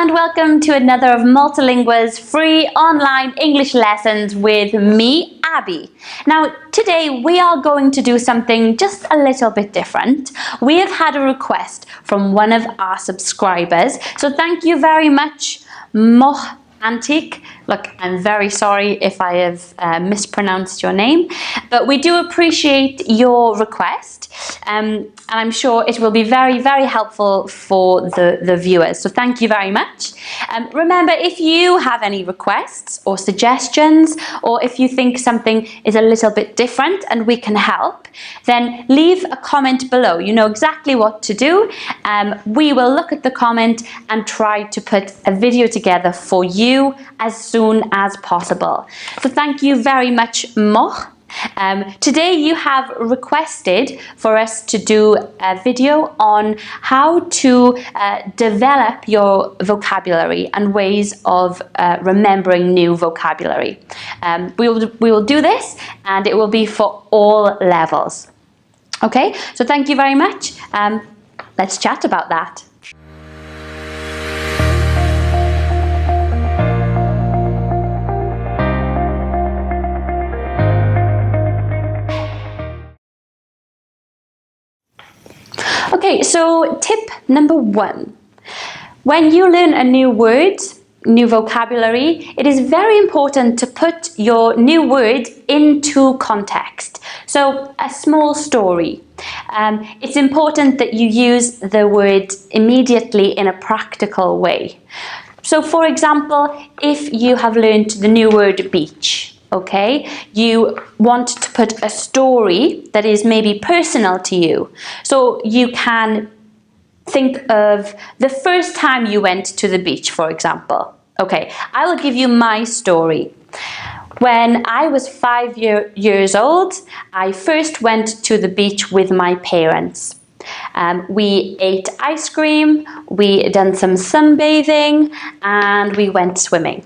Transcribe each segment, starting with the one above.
and welcome to another of Maltalingua's free online English lessons with me, Abby. Now, today we are going to do something just a little bit different. We have had a request from one of our subscribers, so thank you very much, Moh Antique. Look, I'm very sorry if I have mispronounced your name, but we do appreciate your request, and I'm sure it will be very, very helpful for the viewers. So thank you very much. Remember, if you have any requests or suggestions, or if you think something is a little bit different and we can help, then leave a comment below. You know exactly what to do. We will look at the comment and try to put a video together for you as soon as possible. So thank you very much, Moh. Today you have requested for us to do a video on how to develop your vocabulary and ways of remembering new vocabulary. We will do this, and it will be for all levels. Okay, so thank you very much. Let's chat about that. Okay, so tip number 1. When you learn a new word, new vocabulary, it is very important to put your new word into context. So a small story. It's important that you use the word immediately in a practical way. So for example, if you have learned the new word beach, okay, you want to put a story that is maybe personal to you. So you can think of the first time you went to the beach, for example. Okay, I will give you my story. When I was 5 years old, I first went to the beach with my parents. We ate ice cream, we done some sunbathing, and we went swimming.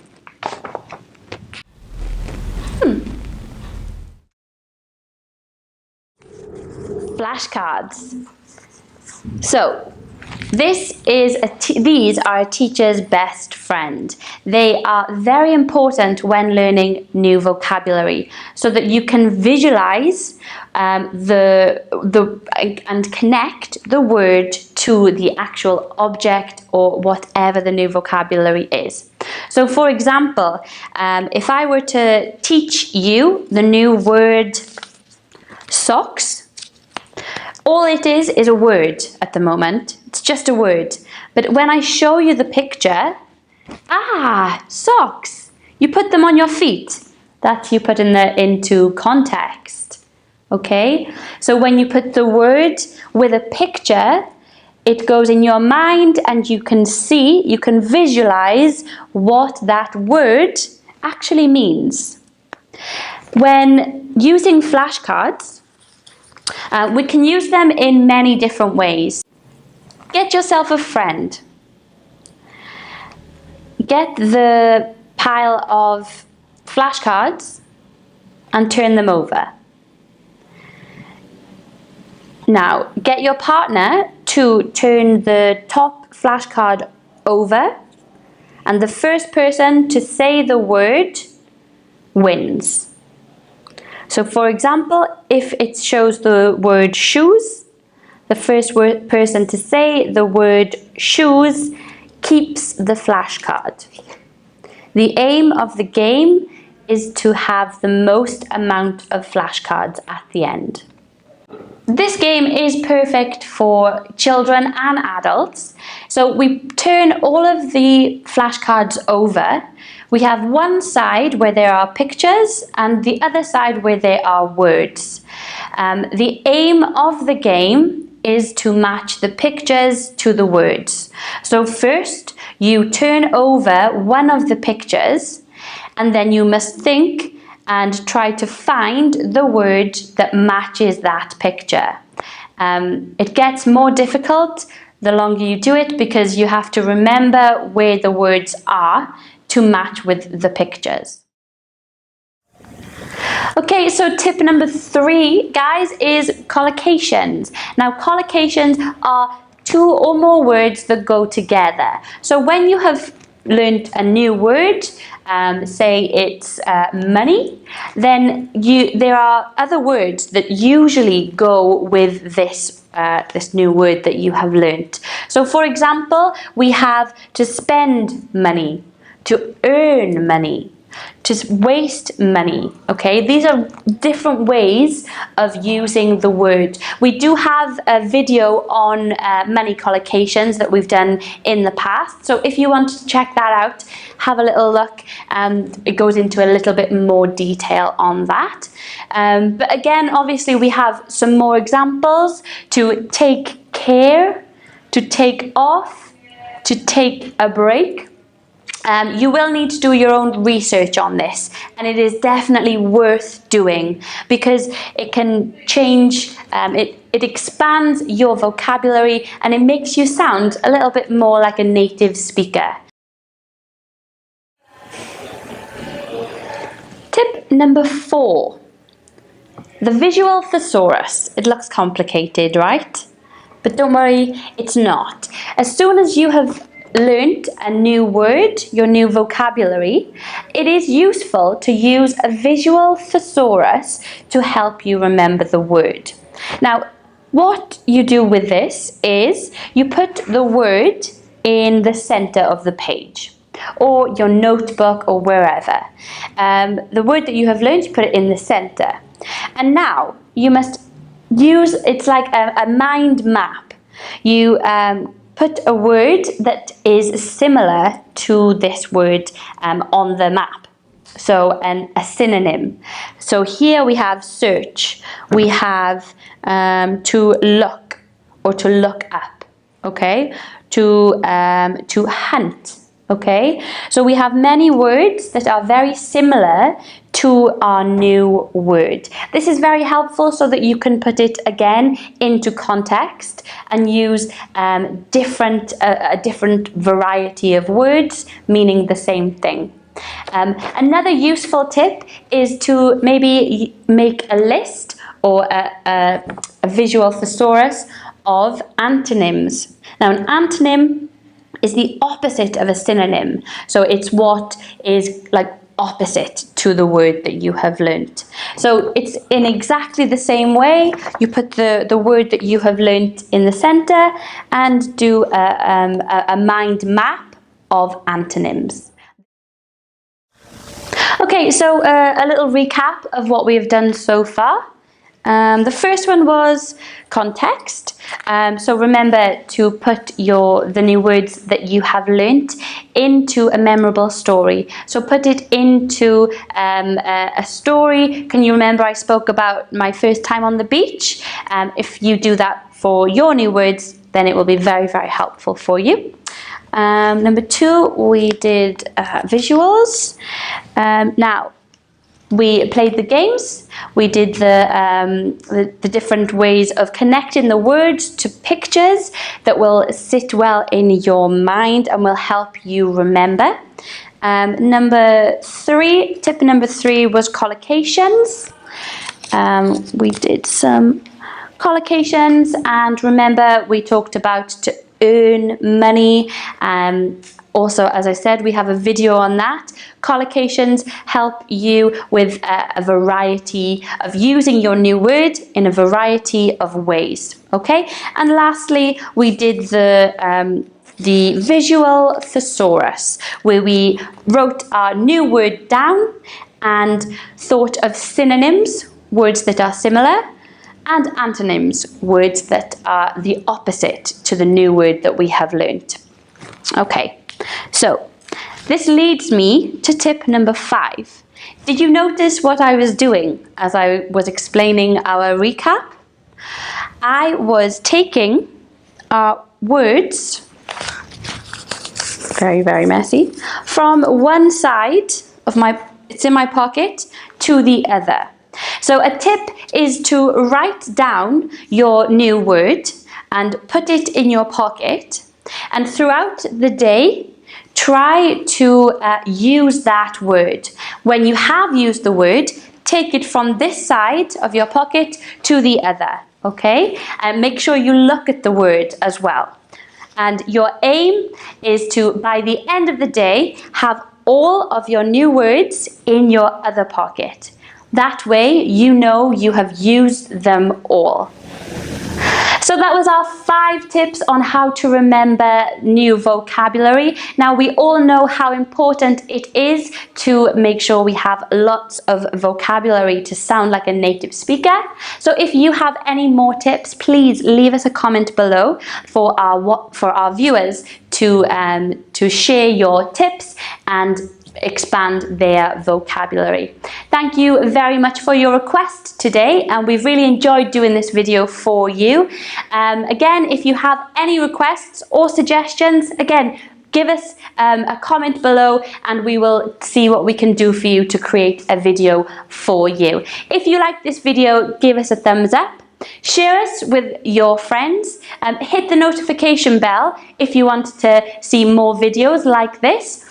Flashcards. So these are a teacher's best friend. They are very important when learning new vocabulary, so that you can visualize and connect the word to the actual object or whatever the new vocabulary is. So for example, if I were to teach you the new word socks, all it is a word at the moment. It's just a word. But when I show you the picture, socks. You put them on your feet. That you put into context. Okay? So when you put the word with a picture, it goes in your mind and you can see, you can visualize what that word actually means. When using flashcards, we can use them in many different ways. Get yourself a friend. Get the pile of flashcards and turn them over. Now, get your partner to turn the top flashcard over, and the first person to say the word wins. So for example, if it shows the word shoes, the first person to say the word shoes keeps the flashcard. The aim of the game is to have the most amount of flashcards at the end. This game is perfect for children and adults. So we turn all of the flashcards over. We have one side where there are pictures and the other side where there are words. The aim of the game is to match the pictures to the words. So first you turn over one of the pictures, and then you must think and try to find the word that matches that picture. It gets more difficult the longer you do it, because you have to remember where the words are to match with the pictures. Okay, so tip number 3, guys, is collocations. Now, collocations are two or more words that go together. So when you have learned a new word, say it's money, then there are other words that usually go with this this new word that you have learnt. So for example, we have to spend money, to earn money, to waste money. Okay, these are different ways of using the word. We do have a video on money collocations that we've done in the past, so if you want to check that out, have a little look. It goes into a little bit more detail on that. But again, obviously we have some more examples: to take care, to take off, to take a break. You will need to do your own research on this, and it is definitely worth doing because it can change, it expands your vocabulary and it makes you sound a little bit more like a native speaker. Tip number 4. The visual thesaurus. It looks complicated, right? But don't worry, it's not. As soon as you have learned a new word, your new vocabulary, it is useful to use a visual thesaurus to help you remember the word. Now, what you do with this is you put the word in the center of the page or your notebook or wherever. The word that you have learned, you put it in the center. And now you must use, it's like a mind map. You put a word that is similar to this word on the map. So a synonym. So here we have search. We have to look or to look up. Okay. To hunt. Okay. So we have many words that are very similar to our new word. This is very helpful so that you can put it again into context and use a different variety of words meaning the same thing. Another useful tip is to maybe make a list or a visual thesaurus of antonyms. Now, an antonym is the opposite of a synonym. So it's what is like opposite to the word that you have learnt. So it's in exactly the same way. You put the word that you have learnt in the center and do a mind map of antonyms. Okay, so a little recap of what we have done so far. The first one was context. So remember to put the new words that you have learnt into a memorable story. So put it into a story. Can you remember I spoke about my first time on the beach? If you do that for your new words, then it will be very, very helpful for you. Number 2, we did visuals. Now, we played the games. We did the different ways of connecting the words to pictures that will sit well in your mind and will help you remember. Number 3, tip number 3 was collocations. We did some collocations, and remember we talked about to earn money. Also, as I said, we have a video on that. Collocations help you with a variety of using your new word in a variety of ways. Okay, and lastly, we did the visual thesaurus, where we wrote our new word down and thought of synonyms, words that are similar, and antonyms, words that are the opposite to the new word that we have learnt. Okay, so this leads me to tip number 5. Did you notice what I was doing as I was explaining our recap? I was taking our words, very, very messy, from one side of it's in my pocket, to the other. So a tip is to write down your new word and put it in your pocket, and throughout the day try to use that word. When you have used the word, take it from this side of your pocket to the other, okay? And make sure you look at the word as well. And your aim is to, by the end of the day, have all of your new words in your other pocket. That way, you know you have used them all. So that was our 5 tips on how to remember new vocabulary. Now we all know how important it is to make sure we have lots of vocabulary to sound like a native speaker. So if you have any more tips, please leave us a comment below for our viewers to share your tips and expand their vocabulary. Thank you very much for your request today, and we've really enjoyed doing this video for you. Again, if you have any requests or suggestions, again, give us a comment below and we will see what we can do for you to create a video for you. If you like this video, give us a thumbs up. Share us with your friends. Hit the notification bell if you want to see more videos like this.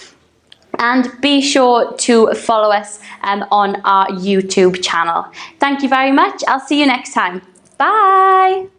And be sure to follow us on our YouTube channel. Thank you very much. I'll see you next time. Bye.